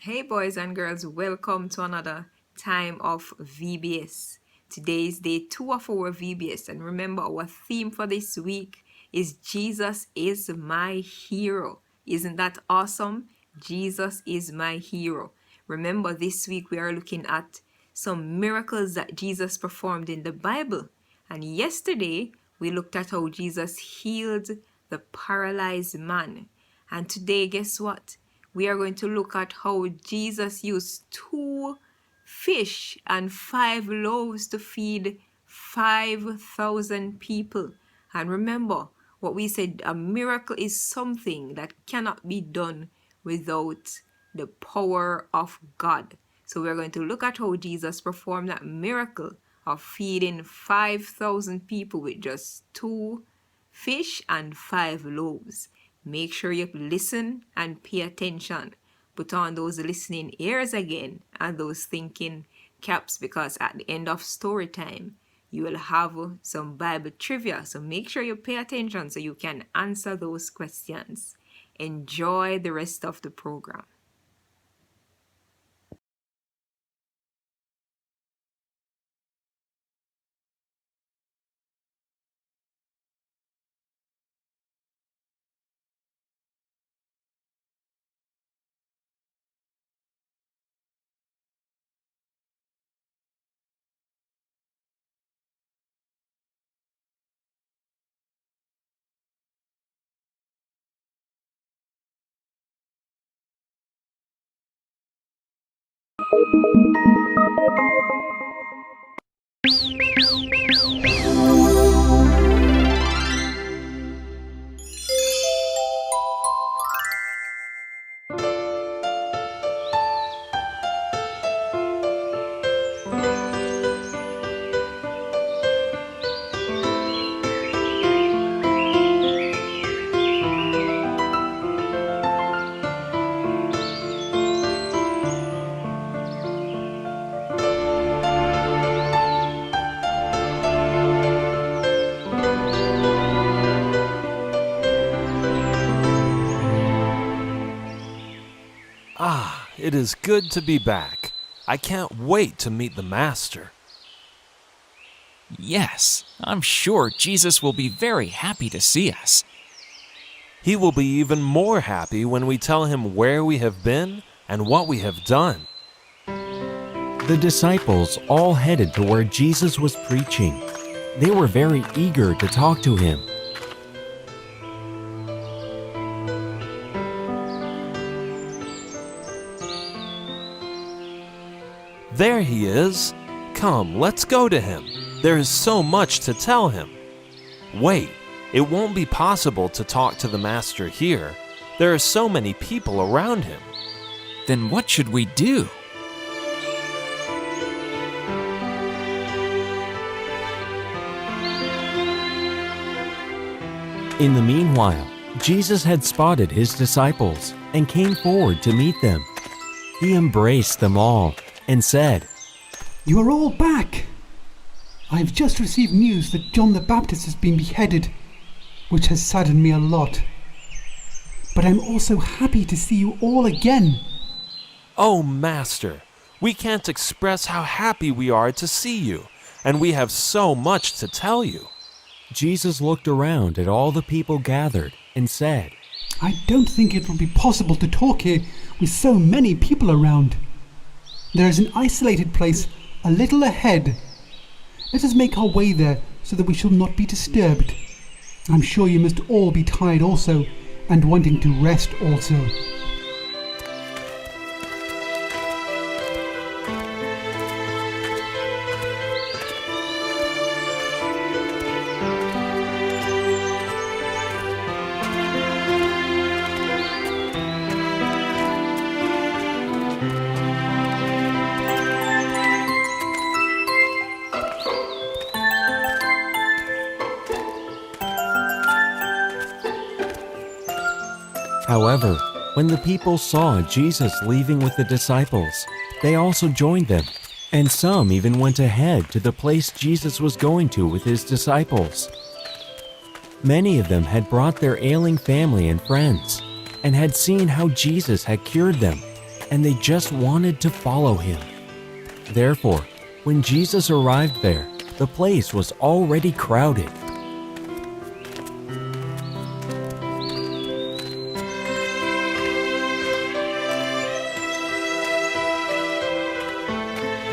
Hey boys and girls, welcome to another time of VBS. Today is day 2 of our VBS, and remember our theme for this week is Jesus is my hero. Isn't that awesome? Jesus is my hero. Remember, this week we are looking at some miracles that Jesus performed in the Bible. And yesterday we looked at how Jesus healed the paralyzed man. And today, guess what? We are going to look at how Jesus used 2 fish and 5 loaves to feed 5,000 people. And remember what we said, a miracle is something that cannot be done without the power of God. So we're going to look at how Jesus performed that miracle of feeding 5,000 people with just 2 fish and 5 loaves. Make sure you listen and pay attention. Put on those listening ears again and those thinking caps, because at the end of story time, you will have some Bible trivia. So make sure you pay attention so you can answer those questions. Enjoy the rest of the program. It is good to be back. I can't wait to meet the Master. Yes, I'm sure Jesus will be very happy to see us. He will be even more happy when we tell him where we have been and what we have done. The disciples all headed to where Jesus was preaching. They were very eager to talk to him. There he is. Come, let's go to him. There is so much to tell him. Wait, it won't be possible to talk to the Master here. There are so many people around him. Then what should we do? In the meanwhile, Jesus had spotted his disciples and came forward to meet them. He embraced them all and said, "You are all back! I have just received news that John the Baptist has been beheaded, which has saddened me a lot. But I'm also happy to see you all again." Oh, Master, we can't express how happy we are to see you, and we have so much to tell you. Jesus looked around at all the people gathered and said, "I don't think it will be possible to talk here with so many people around. There is an isolated place a little ahead. Let us make our way there so that we shall not be disturbed. I'm sure you must all be tired also, and wanting to rest also." However, when the people saw Jesus leaving with the disciples, they also joined them, and some even went ahead to the place Jesus was going to with his disciples. Many of them had brought their ailing family and friends, and had seen how Jesus had cured them, and they just wanted to follow him. Therefore, when Jesus arrived there, the place was already crowded.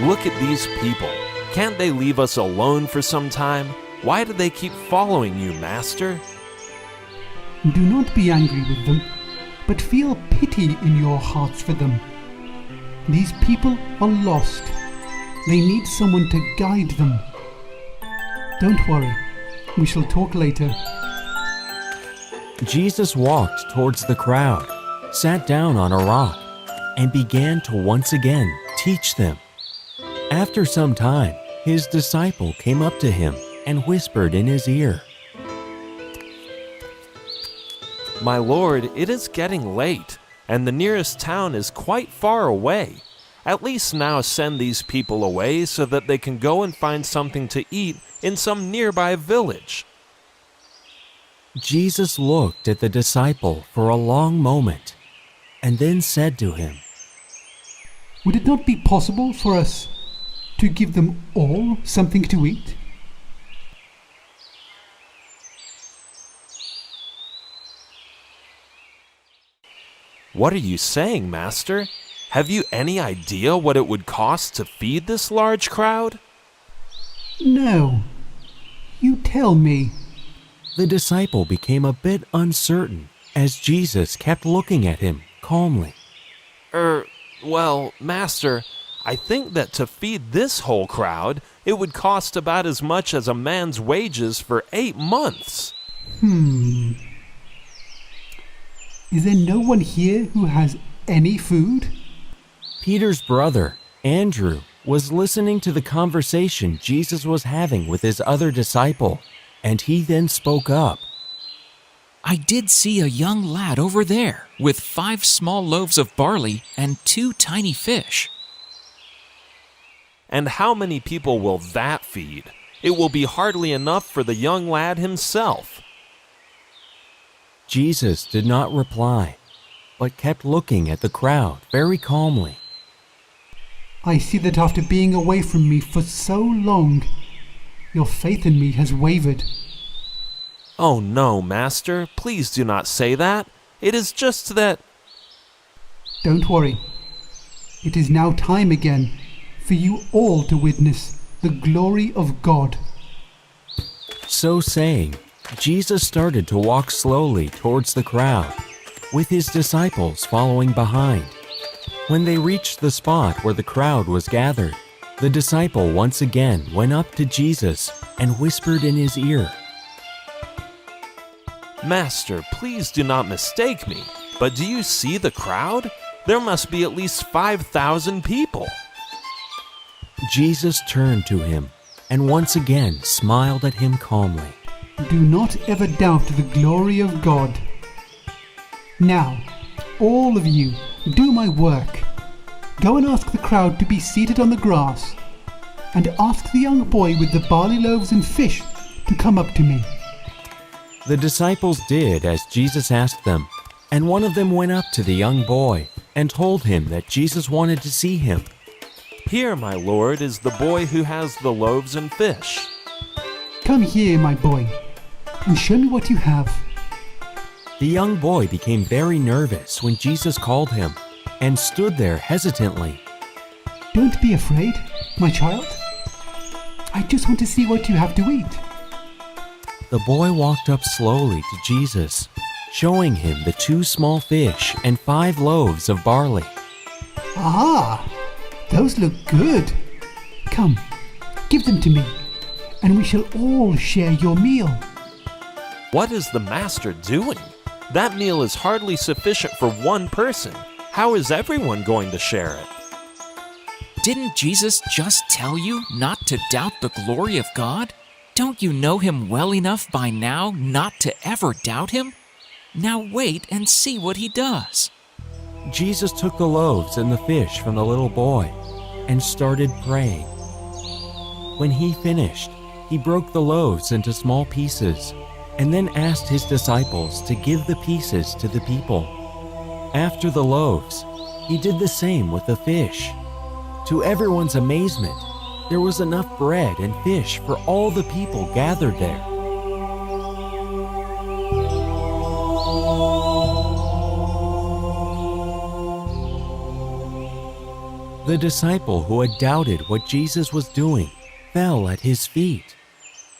Look at these people. Can't they leave us alone for some time? Why do they keep following you, Master? Do not be angry with them, but feel pity in your hearts for them. These people are lost. They need someone to guide them. Don't worry, we shall talk later. Jesus walked towards the crowd, sat down on a rock, and began to once again teach them. After some time, his disciple came up to him and whispered in his ear, My Lord, it is getting late, and the nearest town is quite far away. At least now send these people away so that they can go and find something to eat in some nearby village. Jesus looked at the disciple for a long moment and then said to him, Would it not be possible for us to give them all something to eat? What are you saying, Master? Have you any idea what it would cost to feed this large crowd? No. You tell me. The disciple became a bit uncertain as Jesus kept looking at him calmly. Well, Master, I think that to feed this whole crowd, it would cost about as much as a man's wages for 8 months. Is there no one here who has any food? Peter's brother, Andrew, was listening to the conversation Jesus was having with his other disciple, and he then spoke up. I did see a young lad over there with 5 small loaves of barley and 2 tiny fish. And how many people will that feed? It will be hardly enough for the young lad himself. Jesus did not reply, but kept looking at the crowd very calmly. I see that after being away from me for so long, your faith in me has wavered. Oh no, Master, please do not say that. It is just that... Don't worry. It is now time again for you all to witness the glory of God. So saying, Jesus started to walk slowly towards the crowd, with his disciples following behind. When they reached the spot where the crowd was gathered, the disciple once again went up to Jesus and whispered in his ear, Master, please do not mistake me, but do you see the crowd? There must be at least 5,000 people. Jesus turned to him and once again smiled at him calmly. Do not ever doubt the glory of God. Now, all of you, do my work. Go and ask the crowd to be seated on the grass, and ask the young boy with the barley loaves and fish to come up to me. The disciples did as Jesus asked them, and one of them went up to the young boy and told him that Jesus wanted to see him. Here, my Lord, is the boy who has the loaves and fish. Come here, my boy, and show me what you have. The young boy became very nervous when Jesus called him and stood there hesitantly. Don't be afraid, my child. I just want to see what you have to eat. The boy walked up slowly to Jesus, showing him the 2 small fish and 5 loaves of barley. Ah, those look good. Come, give them to me, and we shall all share your meal. What is the Master doing? That meal is hardly sufficient for one person. How is everyone going to share it? Didn't Jesus just tell you not to doubt the glory of God? Don't you know him well enough by now not to ever doubt him? Now wait and see what he does. Jesus took the loaves and the fish from the little boy and started praying. When he finished, he broke the loaves into small pieces and then asked his disciples to give the pieces to the people. After the loaves, he did the same with the fish. To everyone's amazement, there was enough bread and fish for all the people gathered there. The disciple who had doubted what Jesus was doing fell at his feet.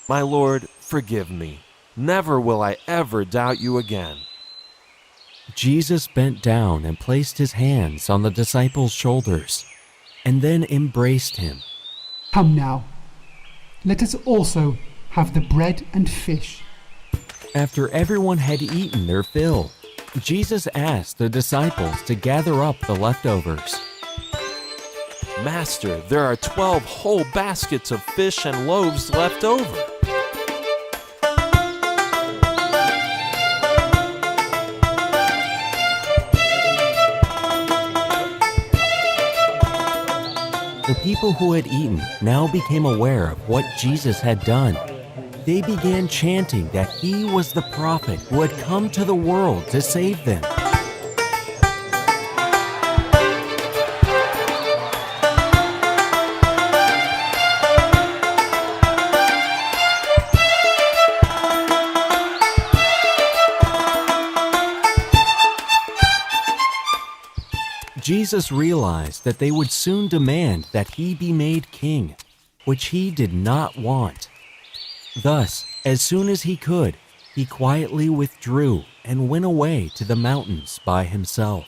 My Lord, forgive me. Never will I ever doubt you again. Jesus bent down and placed his hands on the disciple's shoulders, and then embraced him. Come now, let us also have the bread and fish. After everyone had eaten their fill, Jesus asked the disciples to gather up the leftovers. Master, there are 12 whole baskets of fish and loaves left over. The people who had eaten now became aware of what Jesus had done. They began chanting that he was the prophet who had come to the world to save them. Jesus realized that they would soon demand that he be made king, which he did not want. Thus, as soon as he could, he quietly withdrew and went away to the mountains by himself.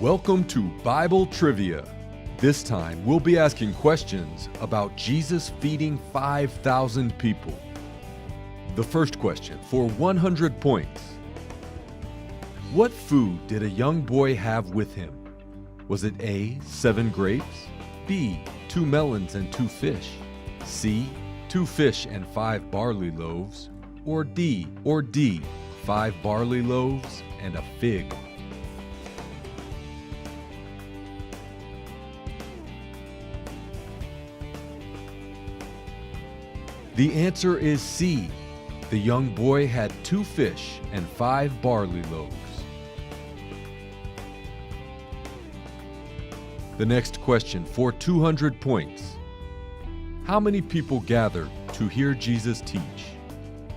Welcome to Bible Trivia. This time we'll be asking questions about Jesus feeding 5,000 people. The first question for 100 points. What food did a young boy have with him? Was it A, 7 grapes, B, 2 melons and 2 fish, C, 2 fish and 5 barley loaves, or D, 5 barley loaves and a fig? The answer is C. The young boy had 2 fish and 5 barley loaves. The next question for 200 points. How many people gathered to hear Jesus teach?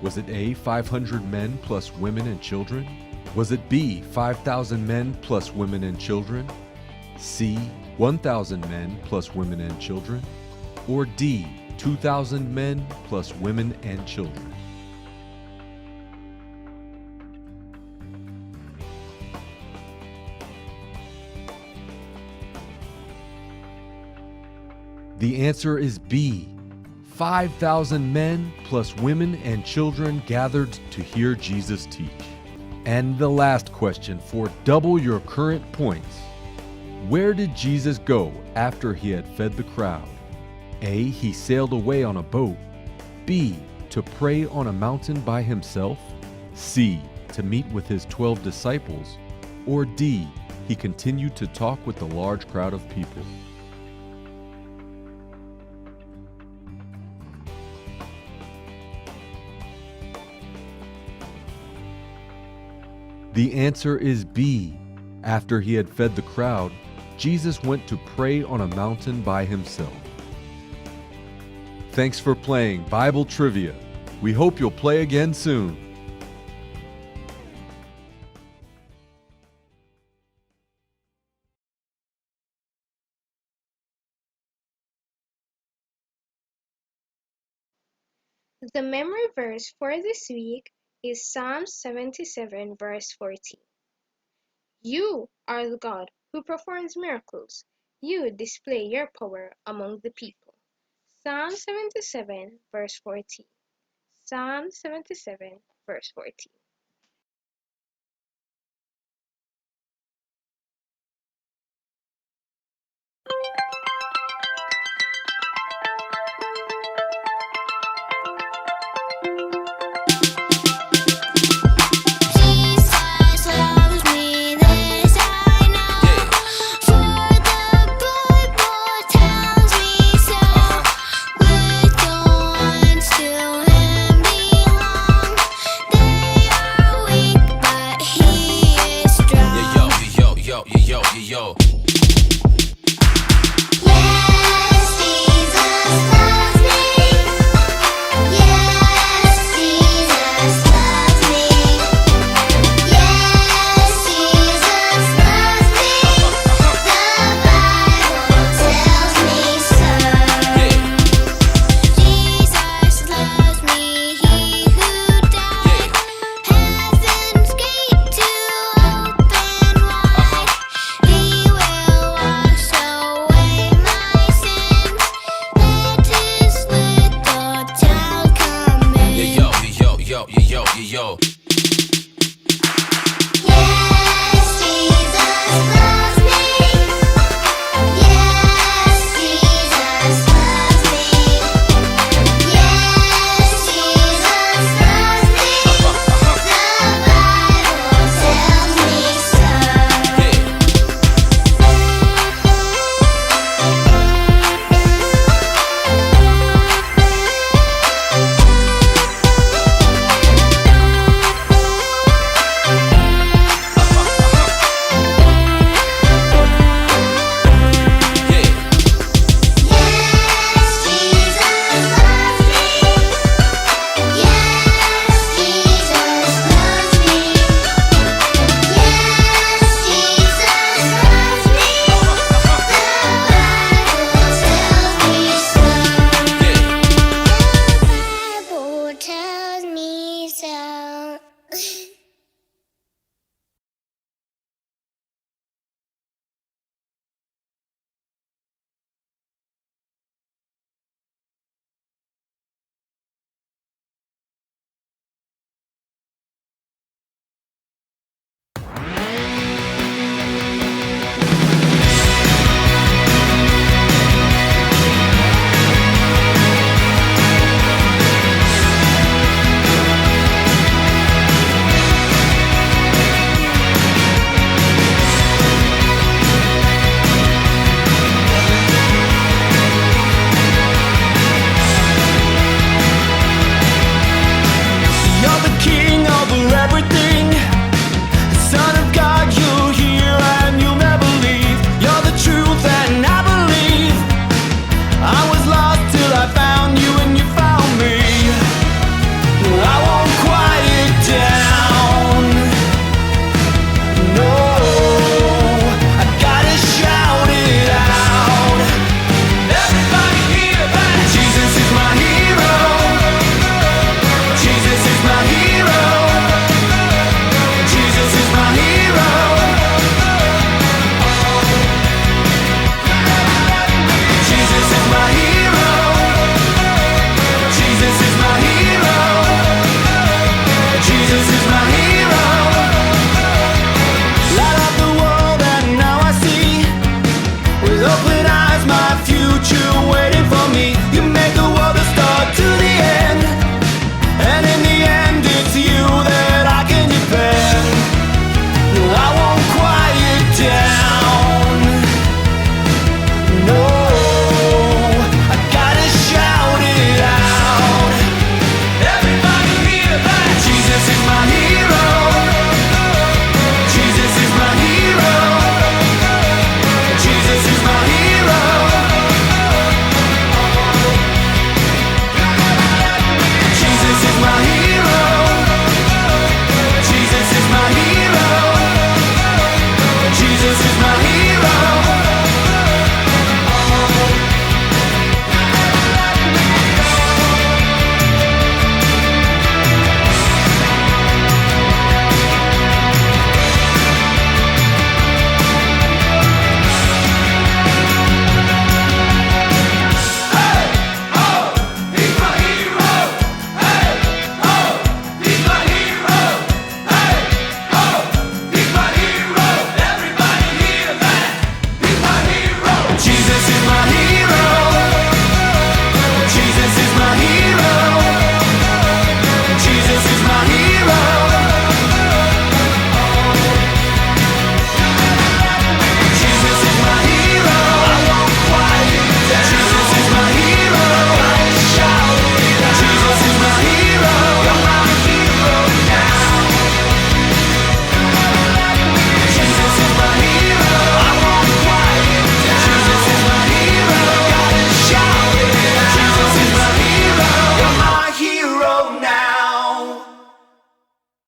Was it A, 500 men plus women and children? Was it B, 5,000 men plus women and children? C, 1,000 men plus women and children? Or D, 2,000 men plus women and children? The answer is B. 5,000 men plus women and children gathered to hear Jesus teach. And the last question for double your current points. Where did Jesus go after he had fed the crowd? A, he sailed away on a boat. B, to pray on a mountain by himself. C, to meet with his 12 disciples. Or D, he continued to talk with the large crowd of people. The answer is B. After he had fed the crowd, Jesus went to pray on a mountain by himself. Thanks for playing Bible Trivia. We hope you'll play again soon. The memory verse for this week is Psalm 77, verse 14. You are the God who performs miracles. You display your power among the people. Psalm 77, verse 14. Psalm 77, verse 14. Jesus loves me, this I know. For the Bible tells me yo, yo, yo, yo, yo.